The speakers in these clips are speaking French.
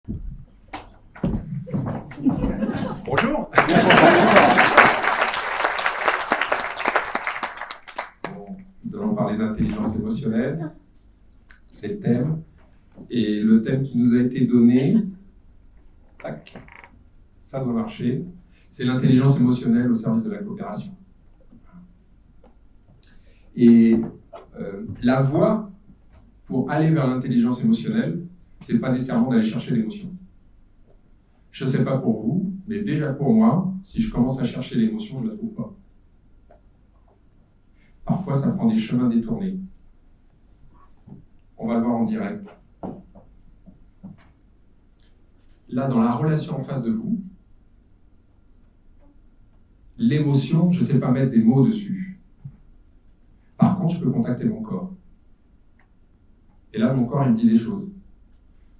Bonjour. Bon, nous allons parler d'intelligence émotionnelle, c'est le thème. Et le thème qui nous a été donné, tac, ça doit marcher, c'est l'intelligence émotionnelle au service de la coopération. Et la voie pour aller vers l'intelligence émotionnelle, c'est pas nécessairement d'aller chercher l'émotion. Je ne sais pas pour vous, mais déjà pour moi, si je commence à chercher l'émotion, je ne la trouve pas. Parfois, ça prend des chemins détournés. On va le voir en direct. Là, dans la relation en face de vous, l'émotion, je ne sais pas mettre des mots dessus. Par contre, je peux contacter mon corps. Et là, mon corps, il me dit des choses.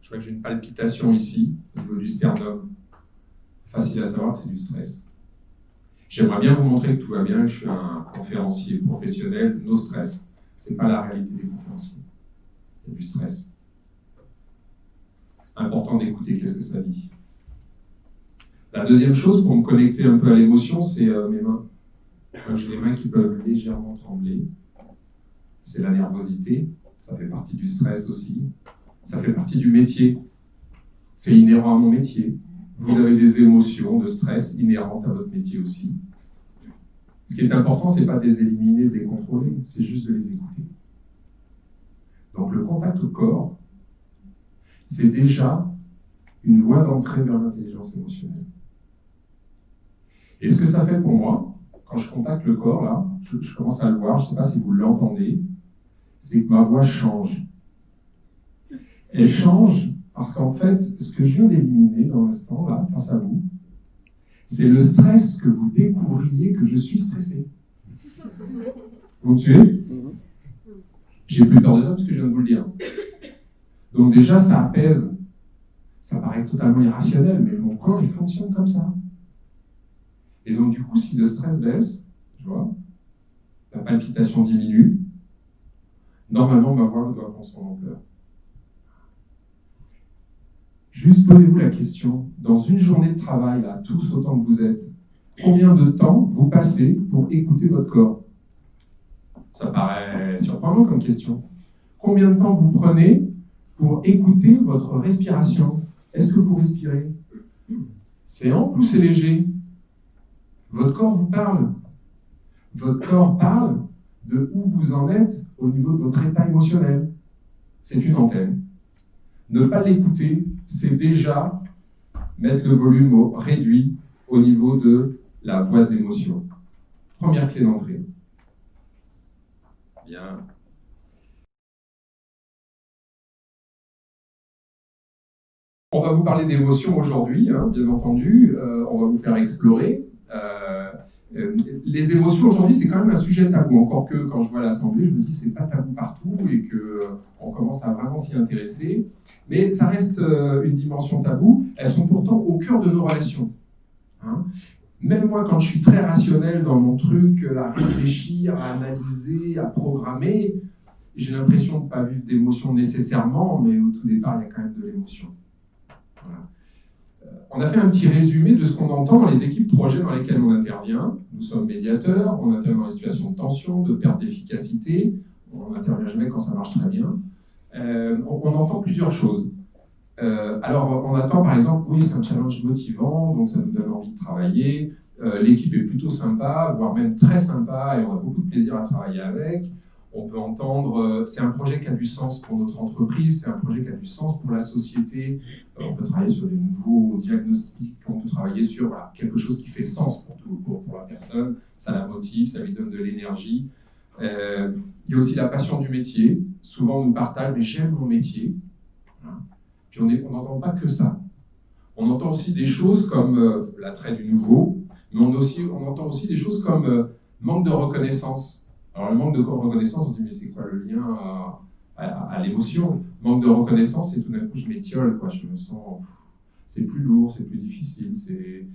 Je vois que j'ai une palpitation ici, au niveau du sternum. Facile à savoir que c'est du stress. J'aimerais bien vous montrer que tout va bien, que je suis un conférencier professionnel, no stress. Ce n'est pas la réalité des conférenciers. Il y a du stress. Important d'écouter qu'est-ce que ça dit. La deuxième chose, pour me connecter un peu à l'émotion, c'est mes mains. J'ai les mains qui peuvent légèrement trembler. C'est la nervosité. Ça fait partie du stress aussi. Ça fait partie du métier. C'est inhérent à mon métier. Vous avez des émotions de stress inhérentes à votre métier aussi. Ce qui est important, ce n'est pas de les éliminer, de les contrôler, c'est juste de les écouter. Donc le contact au corps, c'est déjà une voie d'entrée vers l'intelligence émotionnelle. Et ce que ça fait pour moi, quand je contacte le corps, là, je commence à le voir, je ne sais pas si vous l'entendez, c'est que ma voix change. Elle change parce qu'en fait, ce que je viens d'éliminer dans l'instant, là, face à vous, c'est le stress que vous découvriez que je suis stressé. Vous me suivez ? J'ai plus peur de ça parce que je viens de vous le dire. Donc déjà, ça apaise. Ça paraît totalement irrationnel, mais mon corps, il fonctionne comme ça. Et donc du coup, si le stress baisse, tu vois, la palpitation diminue, normalement, ma voix doit prendre son ampleur. Juste posez-vous la question, dans une journée de travail, là, tous autant que vous êtes, combien de temps vous passez pour écouter votre corps ? Ça paraît surprenant comme question. Combien de temps vous prenez pour écouter votre respiration ? Est-ce que vous respirez ? C'est ample ou c'est léger ? Votre corps vous parle. Votre corps parle de où vous en êtes au niveau de votre état émotionnel. C'est une antenne. Ne pas l'écouter, c'est déjà mettre le volume réduit au niveau de la voie de l'émotion. Première clé d'entrée. Bien. On va vous parler d'émotions aujourd'hui, hein, bien entendu. On va vous faire explorer. Les émotions aujourd'hui, c'est quand même un sujet tabou. Encore que quand je vois l'Assemblée, je me dis c'est pas tabou partout et qu'on commence à vraiment s'y intéresser. Mais ça reste une dimension taboue. Elles sont pourtant au cœur de nos relations. Hein. Même moi, quand je suis très rationnel dans mon truc, à réfléchir, à analyser, à programmer, j'ai l'impression de ne pas vivre d'émotion nécessairement, mais au tout départ, il y a quand même de l'émotion. Voilà. On a fait un petit résumé de ce qu'on entend dans les équipes projets dans lesquelles on intervient. Nous sommes médiateurs, on intervient dans les situations de tension, de perte d'efficacité. On n'intervient jamais quand ça marche très bien. On entend plusieurs choses. Alors, on attend par exemple, oui, c'est un challenge motivant, donc ça nous donne envie de travailler. L'équipe est plutôt sympa, voire même très sympa, et on a beaucoup de plaisir à travailler avec. On peut entendre, c'est un projet qui a du sens pour notre entreprise, c'est un projet qui a du sens pour la société. On peut travailler sur des nouveaux diagnostics, on peut travailler sur quelque chose qui fait sens pour la personne. Ça la motive, ça lui donne de l'énergie. Il y a aussi la passion du métier. Souvent, on nous partage, mais j'aime mon métier. Voilà. Puis on n'entend pas que ça. On entend aussi des choses comme l'attrait du nouveau, mais on entend aussi des choses comme manque de reconnaissance. Alors le manque de reconnaissance, on se dit mais c'est quoi le lien à l'émotion ? Manque de reconnaissance, et tout d'un coup je m'étiole, quoi. Je me sens, c'est plus lourd, c'est plus difficile, c'est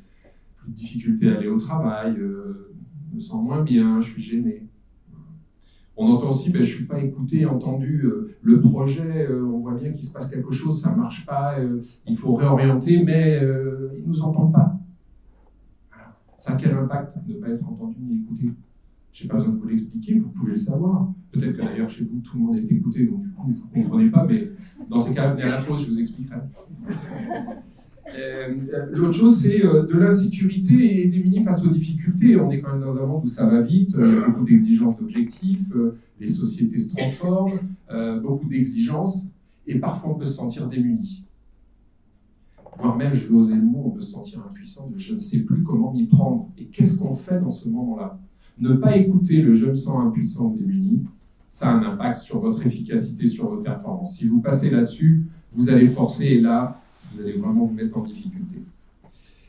plus de difficulté à aller au travail, je me sens moins bien, je suis gêné. On entend aussi, je ne suis pas écouté, entendu, le projet, on voit bien qu'il se passe quelque chose, ça ne marche pas, il faut réorienter, mais ils ne nous entendent pas. Voilà. Ça a quel impact de ne pas être entendu ni écouté? Je n'ai pas besoin de vous l'expliquer, vous pouvez le savoir. Peut-être que d'ailleurs chez vous, tout le monde est écouté, donc du coup, vous ne comprenez pas, mais dans ces cas-là, venez à la pause, je vous expliquerai. L'autre chose, c'est de l'insécurité et démunis face aux difficultés. On est quand même dans un monde où ça va vite, il y a beaucoup d'exigences d'objectifs, les sociétés se transforment, beaucoup d'exigences, et parfois on peut se sentir démuni. Voire même, je vais oser le mot, on peut se sentir impuissant, je ne sais plus comment m'y prendre. Et qu'est-ce qu'on fait dans ce moment-là? Ne pas écouter le « je me sens impuissant ou démuni », ça a un impact sur votre efficacité, sur votre performance. Si vous passez là-dessus, vous allez forcer, et là, vous allez vraiment vous mettre en difficulté.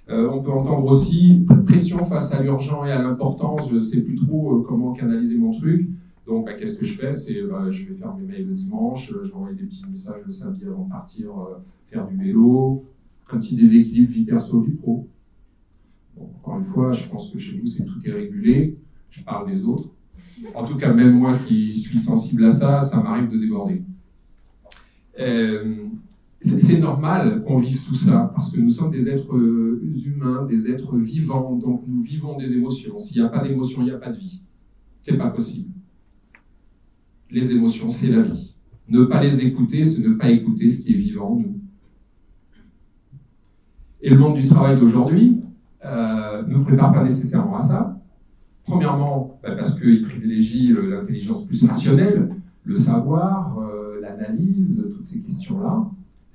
On peut entendre aussi pression face à l'urgent et à l'importance. Je ne sais plus trop comment canaliser mon truc. Donc, qu'est-ce que je fais? C'est je vais faire mes mails le dimanche, je vais envoyer des petits messages le samedi avant de partir faire du vélo. Un petit déséquilibre vie perso, vie pro. Bon, encore une fois, je pense que chez vous, tout est régulé. Je parle des autres. En tout cas, même moi qui suis sensible à ça, ça m'arrive de déborder. C'est normal qu'on vive tout ça, parce que nous sommes des êtres humains, des êtres vivants, donc nous vivons des émotions. S'il n'y a pas d'émotions, il n'y a pas de vie. C'est pas possible. Les émotions, c'est la vie. Ne pas les écouter, c'est ne pas écouter ce qui est vivant en nous. Et le monde du travail d'aujourd'hui ne nous prépare pas nécessairement à ça. Premièrement, parce qu'il privilégie l'intelligence plus rationnelle, le savoir, l'analyse, toutes ces questions-là,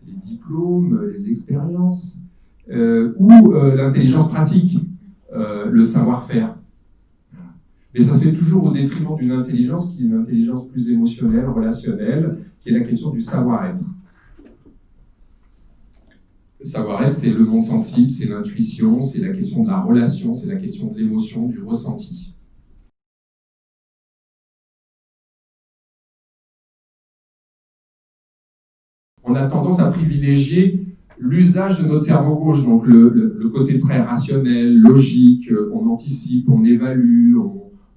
les diplômes, les expériences, ou l'intelligence pratique, le savoir-faire. Mais ça se fait toujours au détriment d'une intelligence qui est une intelligence plus émotionnelle, relationnelle, qui est la question du savoir-être. Le savoir-être, c'est le monde sensible, c'est l'intuition, c'est la question de la relation, c'est la question de l'émotion, du ressenti. On a tendance à privilégier l'usage de notre cerveau gauche, donc le côté très rationnel, logique, on anticipe, on évalue,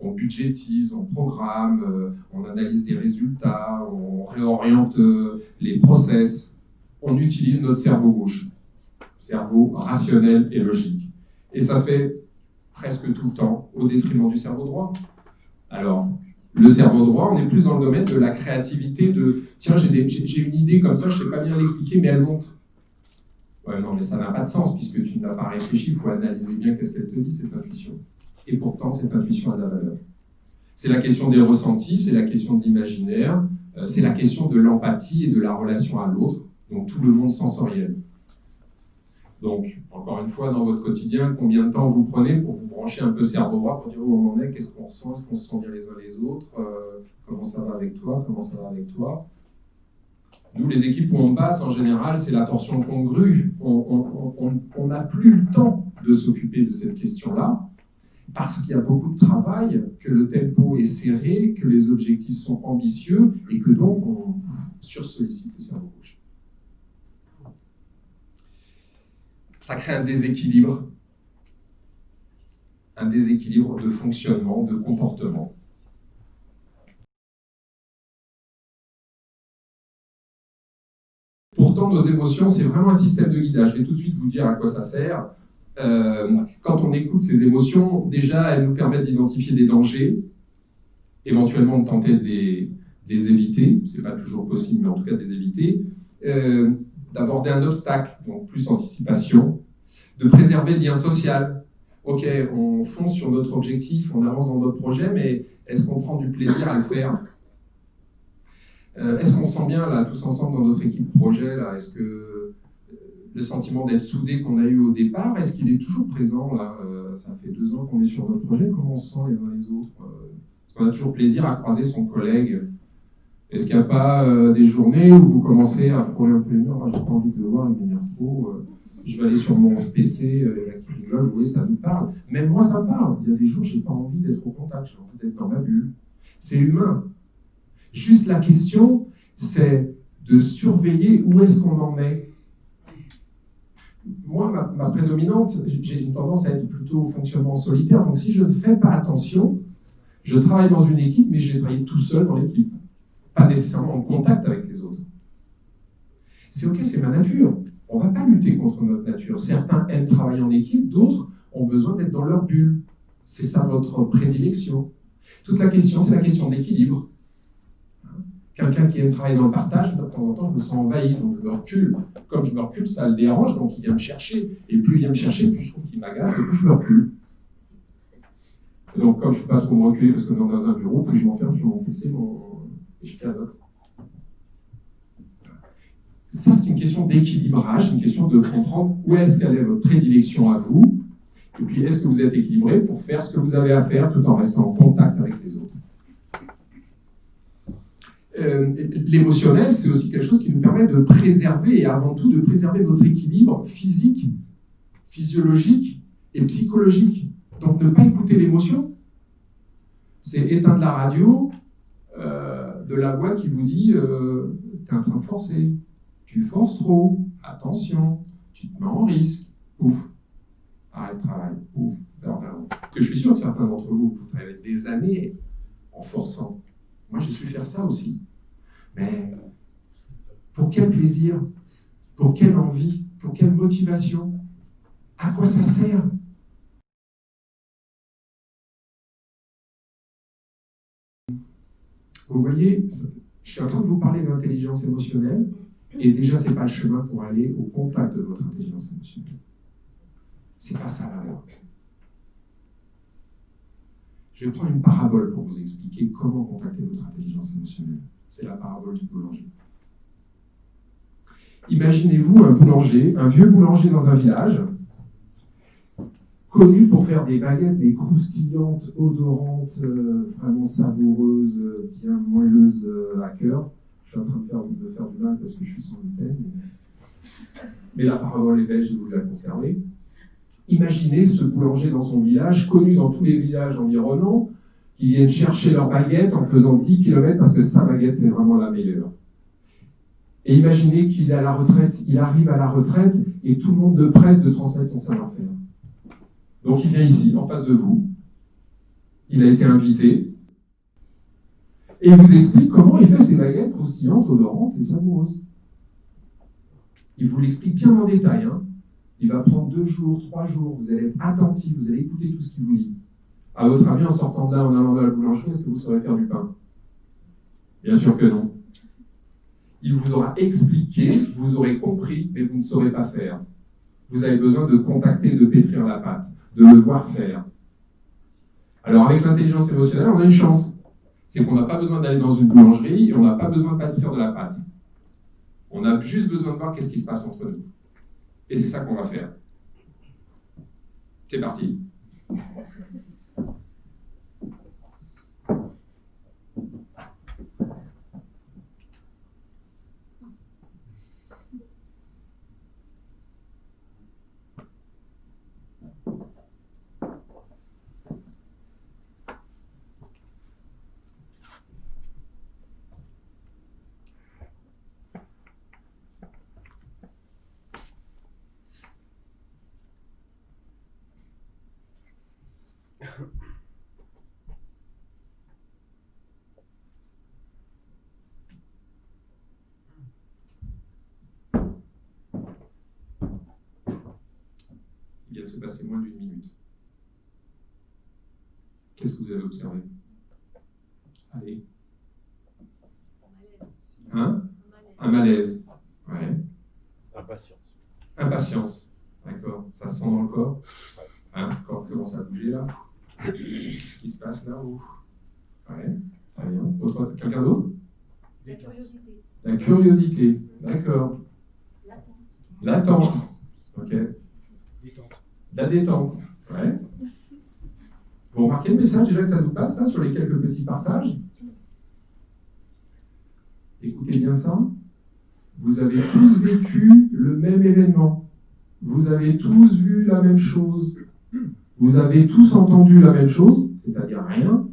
on budgétise, on programme, on analyse des résultats, on réoriente les process. On utilise notre cerveau gauche, cerveau rationnel et logique. Et ça se fait presque tout le temps au détriment du cerveau droit. Alors, le cerveau droit, on est plus dans le domaine de la créativité, de « tiens, j'ai une idée comme ça, je ne sais pas bien l'expliquer, mais elle monte ». Ouais, non, mais ça n'a pas de sens, puisque tu n'as pas réfléchi, il faut analyser bien qu'est-ce qu'elle te dit, cette intuition. Et pourtant, cette intuition a de la valeur. C'est la question des ressentis, c'est la question de l'imaginaire, c'est la question de l'empathie et de la relation à l'autre, donc tout le monde sensoriel. Donc, encore une fois, dans votre quotidien, combien de temps vous prenez pour vous brancher un peu cerveau droit, pour dire où on en est, qu'est-ce qu'on ressent, est-ce qu'on se sent bien les uns les autres, comment ça va avec toi, comment ça va avec toi. Nous, les équipes où on passe, en général, c'est l'attention congrue. On n'a plus le temps de s'occuper de cette question-là, parce qu'il y a beaucoup de travail, que le tempo est serré, que les objectifs sont ambitieux, et que donc on sursollicite le cerveau gauche. Ça crée un déséquilibre de fonctionnement, de comportement. Pourtant, nos émotions, c'est vraiment un système de guidage. Je vais tout de suite vous dire à quoi ça sert. Quand on écoute ces émotions, déjà, elles nous permettent d'identifier des dangers, éventuellement de tenter de les éviter. Ce n'est pas toujours possible, mais en tout cas de les éviter. D'aborder un obstacle, donc plus anticipation, de préserver le lien social. Ok, on fonce sur notre objectif, on avance dans notre projet, mais est-ce qu'on prend du plaisir à le faire? Est-ce qu'on se sent bien là, tous ensemble dans notre équipe projet là? Est-ce que le sentiment d'être soudé qu'on a eu au départ, est-ce qu'il est toujours présent là? Ça fait 2 ans qu'on est sur notre projet, comment on se sent les uns les autres? Est-ce qu'on a toujours plaisir à croiser son collègue? Est-ce qu'il n'y a pas des journées où vous commencez à frôler un peu les murs? J'ai pas envie de le voir, il m'énerve trop. Je vais aller sur mon PC, là qui rigole, vous voyez, ça me parle. Même moi, ça me parle. Il y a des jours, j'ai pas envie d'être au contact, j'ai envie d'être dans ma bulle. C'est humain. Juste la question, c'est de surveiller où est-ce qu'on en est. Moi, ma prédominante, j'ai une tendance à être plutôt fonctionnement solitaire. Donc, si je ne fais pas attention, Je travaille dans une équipe, mais j'ai travaillé tout seul dans l'équipe. Pas nécessairement en contact avec les autres. C'est ok, c'est ma nature. On ne va pas lutter contre notre nature. Certains aiment travailler en équipe, d'autres ont besoin d'être dans leur bulle. C'est ça votre prédilection. Toute la question, c'est la question d'équilibre. Quelqu'un qui aime travailler dans le partage, de temps en temps, je me sens envahi, donc je me recule. Comme je me recule, ça le dérange, donc il vient me chercher. Et plus il vient me chercher, plus je trouve qu'il m'agace, et plus je me recule. Et donc, comme je ne peux pas trop me reculer, parce que dans un bureau, plus je m'enferme sur mon PC et je canote. Ça, c'est une question d'équilibrage, une question de comprendre où est-ce qu'elle est votre prédilection à vous, et puis est-ce que vous êtes équilibré pour faire ce que vous avez à faire tout en restant en contact avec les autres. L'émotionnel, c'est aussi quelque chose qui nous permet de préserver, et avant tout de préserver notre équilibre physique, physiologique et psychologique. Donc ne pas écouter l'émotion, c'est éteindre la radio de la voix qui vous dit t'es en train de forcer, tu forces trop, attention, tu te mets en risque, ouf, arrête de travail, ouf, pardon. Parce que je suis sûr que certains d'entre vous travaillent des années en forçant. Moi j'ai su faire ça aussi. Mais pour quel plaisir? Pour quelle envie? Pour quelle motivation? À quoi ça sert? Vous voyez, je suis en train de vous parler d'intelligence émotionnelle, et déjà, ce n'est pas le chemin pour aller au contact de votre intelligence émotionnelle. C'est pas ça la voie. Je vais prendre une parabole pour vous expliquer comment contacter votre intelligence émotionnelle. C'est la parabole du boulanger. Imaginez-vous un boulanger, un vieux boulanger dans un village, connu pour faire des baguettes, des croustillantes, odorantes, vraiment savoureuses, bien moelleuses à cœur. Je suis en train de faire du mal parce que je suis sans gluten, mais la parabole est belle, j'ai voulu la conserver. Imaginez ce boulanger dans son village, connu dans tous les villages environnants, qui viennent chercher leur baguette en faisant 10 km parce que sa baguette, c'est vraiment la meilleure. Et imaginez qu'il est à la retraite, il arrive à la retraite et tout le monde le presse de transmettre son savoir-faire. Donc il vient ici, en face de vous, il a été invité, et il vous explique comment il fait ses baguettes croustillantes, odorantes et savoureuses. Il vous l'explique bien en détail, hein. Il va prendre 2 jours, 3 jours, vous allez être attentif, vous allez écouter tout ce qu'il vous dit. À votre avis, en sortant de là, en allant dans la boulangerie, est-ce que vous saurez faire du pain? Bien sûr que non. Il vous aura expliqué, vous aurez compris, mais vous ne saurez pas faire. Vous avez besoin de contacter, de pétrir la pâte, de le voir faire. Alors avec l'intelligence émotionnelle, on a une chance. C'est qu'on n'a pas besoin d'aller dans une boulangerie et on n'a pas besoin de pétrir de la pâte. On a juste besoin de voir qu'est-ce qui se passe entre nous. Et c'est ça qu'on va faire. C'est parti. Il vient de se passer moins d'1 minute. Qu'est-ce que vous avez observé? Allez. Hein? Un malaise. Ouais. Impatience. Impatience. D'accord. Ça sent dans le corps. Hein? Le corps commence à bouger là. Qu'est-ce qui se passe là-haut? Ouais. Très bien. Quelqu'un d'autre? La curiosité. La curiosité. D'accord. L'attente. Ok. Détente. La détente. Ouais. Vous remarquez le message déjà que ça nous passe là, sur les quelques petits partages? Écoutez bien ça. Vous avez tous vécu le même événement. Vous avez tous vu la même chose. Vous avez tous entendu la même chose, c'est-à-dire rien.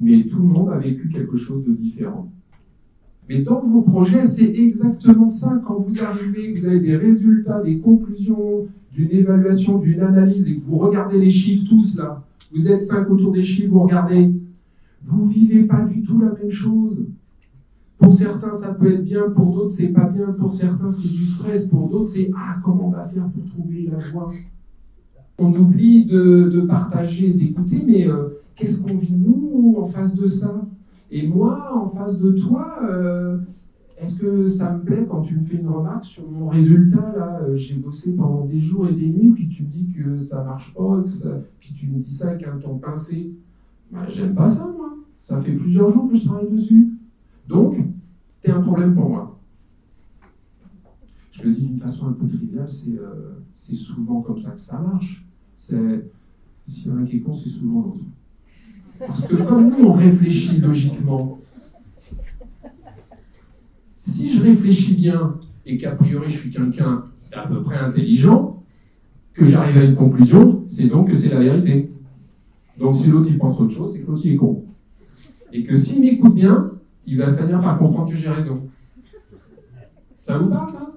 Mais tout le monde a vécu quelque chose de différent. Mais dans vos projets, c'est exactement ça. Quand vous arrivez, que vous avez des résultats, des conclusions, d'une évaluation, d'une analyse, et que vous regardez les chiffres tous là, Vous êtes 5 autour des chiffres, vous regardez. Vous vivez pas du tout la même chose. Pour certains, ça peut être bien, pour d'autres, c'est pas bien. Pour certains, c'est du stress. Pour d'autres, c'est comment on va faire pour trouver la voie. On oublie de partager, d'écouter, mais qu'est-ce qu'on vit nous en face de ça? Et moi, en face de toi, est-ce que ça me plaît quand tu me fais une remarque sur mon résultat là? J'ai bossé pendant des jours et des nuits, puis tu me dis que ça marche pas, puis tu me dis ça avec un ton pincé. Ben, j'aime pas ça, moi. Ça fait plusieurs jours que je travaille dessus. Donc, t'es un problème pour moi. Je le dis d'une façon un peu triviale, c'est souvent comme ça que ça marche. S'il y en a qui est con, c'est souvent l'autre. Parce que comme nous, on réfléchit logiquement, si je réfléchis bien et qu'a priori je suis quelqu'un d'à peu près intelligent, que j'arrive à une conclusion, c'est donc que c'est la vérité. Donc si l'autre il pense autre chose, c'est que l'autre il est con. Et que s'il m'écoute bien, il va finir par comprendre que j'ai raison. Ça vous parle, ça?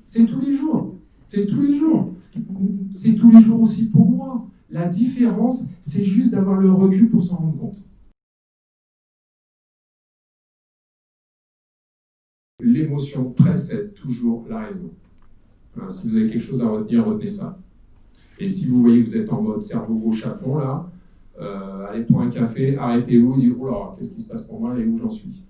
C'est tous les jours. C'est tous les jours. C'est tous les jours aussi pour moi. La différence, c'est juste d'avoir le recul pour s'en rendre compte. L'émotion précède toujours la raison. Enfin, si vous avez quelque chose à retenir, retenez ça. Et si vous voyez que vous êtes en mode cerveau gauche à fond, là, allez prendre un café, arrêtez-vous, dites « Oh là, qu'est-ce qui se passe pour moi et où j'en suis ?»